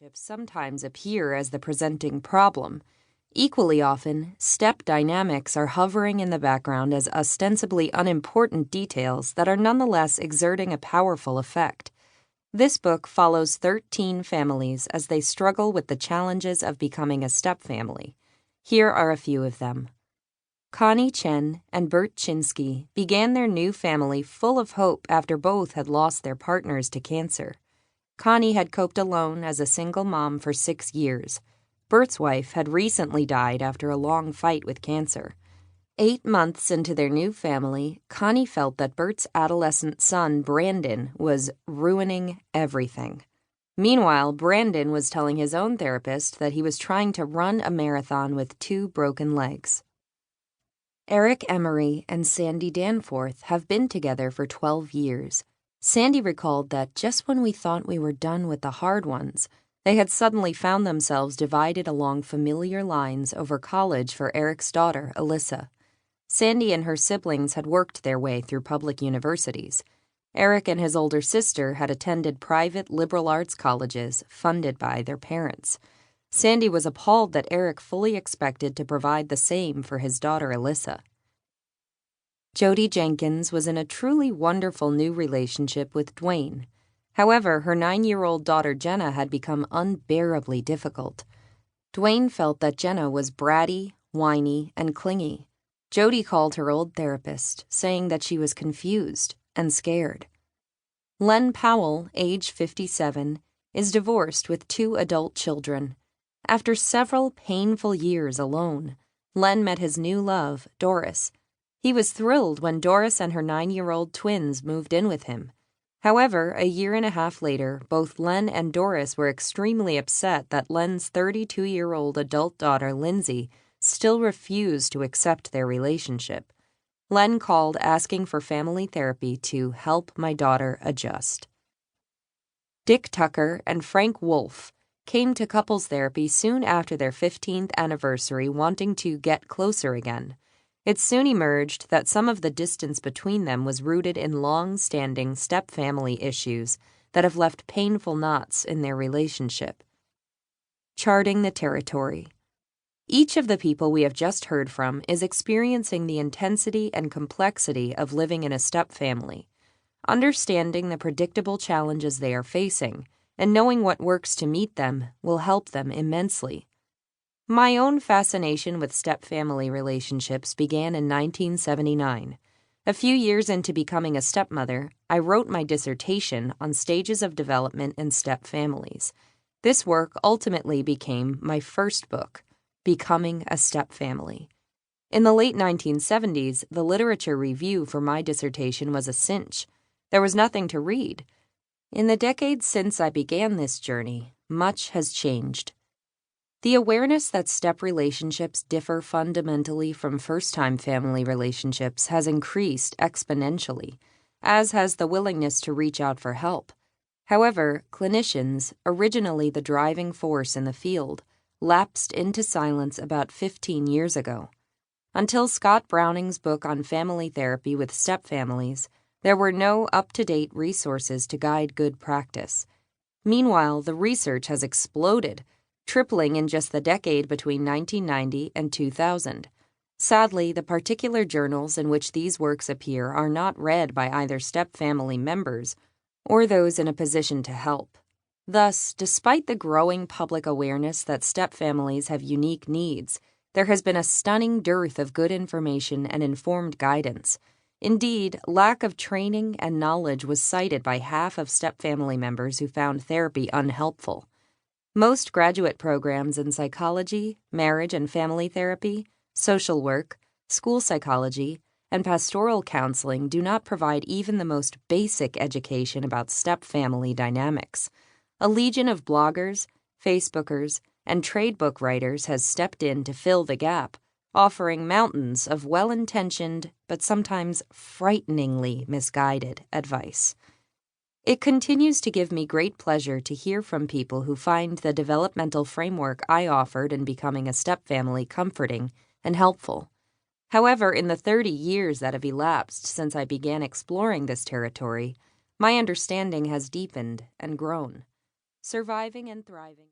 relationships sometimes appear as the presenting problem. Equally often, step dynamics are hovering in the background as ostensibly unimportant details that are nonetheless exerting a powerful effect. This book follows 13 families as they struggle with the challenges of becoming a stepfamily. Here are a few of them. Connie Chen and Bert Chinsky began their new family full of hope after both had lost their partners to cancer. Connie had coped alone as a single mom for 6 years. Bert's wife had recently died after a long fight with cancer. 8 months into their new family, Connie felt that Bert's adolescent son, Brandon, was ruining everything. Meanwhile, Brandon was telling his own therapist that he was trying to run a marathon with 2 broken legs. Eric Emery and Sandy Danforth have been together for 12 years. Sandy recalled that just when we thought we were done with the hard ones, they had suddenly found themselves divided along familiar lines over college for Eric's daughter, Alyssa. Sandy and her siblings had worked their way through public universities. Eric and his older sister had attended private liberal arts colleges funded by their parents. Sandy was appalled that Eric fully expected to provide the same for his daughter, Alyssa. Jody Jenkins was in a truly wonderful new relationship with Dwayne. However, her 9-year-old daughter Jenna had become unbearably difficult. Dwayne felt that Jenna was bratty, whiny, and clingy. Jody called her old therapist, saying that she was confused and scared. Len Powell, age 57, is divorced with 2 adult children. After several painful years alone, Len met his new love, Doris. He was thrilled when Doris and her 9-year-old twins moved in with him. However, a year and a half later, both Len and Doris were extremely upset that Len's 32-year-old adult daughter, Lindsay, still refused to accept their relationship. Len called asking for family therapy to help my daughter adjust. Dick Tucker and Frank Wolf came to couples therapy soon after their 15th anniversary, wanting to get closer again. It soon emerged that some of the distance between them was rooted in long-standing stepfamily issues that have left painful knots in their relationship. Charting the territory. Each of the people we have just heard from is experiencing the intensity and complexity of living in a stepfamily. Understanding the predictable challenges they are facing and knowing what works to meet them will help them immensely. My own fascination with stepfamily relationships began in 1979. A few years into becoming a stepmother, I wrote my dissertation on stages of development in stepfamilies. This work ultimately became my first book, Becoming a Stepfamily. In the late 1970s, the literature review for my dissertation was a cinch. There was nothing to read. In the decades since I began this journey, much has changed. The awareness that step relationships differ fundamentally from first-time family relationships has increased exponentially, as has the willingness to reach out for help. However, clinicians, originally the driving force in the field, lapsed into silence about 15 years ago. Until Scott Browning's book on family therapy with stepfamilies, there were no up-to-date resources to guide good practice. Meanwhile, the research has exploded, tripling in just the decade between 1990 and 2000. Sadly, the particular journals in which these works appear are not read by either stepfamily members or those in a position to help. Thus, despite the growing public awareness that stepfamilies have unique needs, there has been a stunning dearth of good information and informed guidance. Indeed, lack of training and knowledge was cited by half of stepfamily members who found therapy unhelpful. Most graduate programs in psychology, marriage and family therapy, social work, school psychology, and pastoral counseling do not provide even the most basic education about stepfamily dynamics. A legion of bloggers, Facebookers, and trade book writers has stepped in to fill the gap, offering mountains of well-intentioned but sometimes frighteningly misguided advice. It continues to give me great pleasure to hear from people who find the developmental framework I offered in becoming a stepfamily comforting and helpful. However, in the 30 years that have elapsed since I began exploring this territory, my understanding has deepened and grown. Surviving and thriving.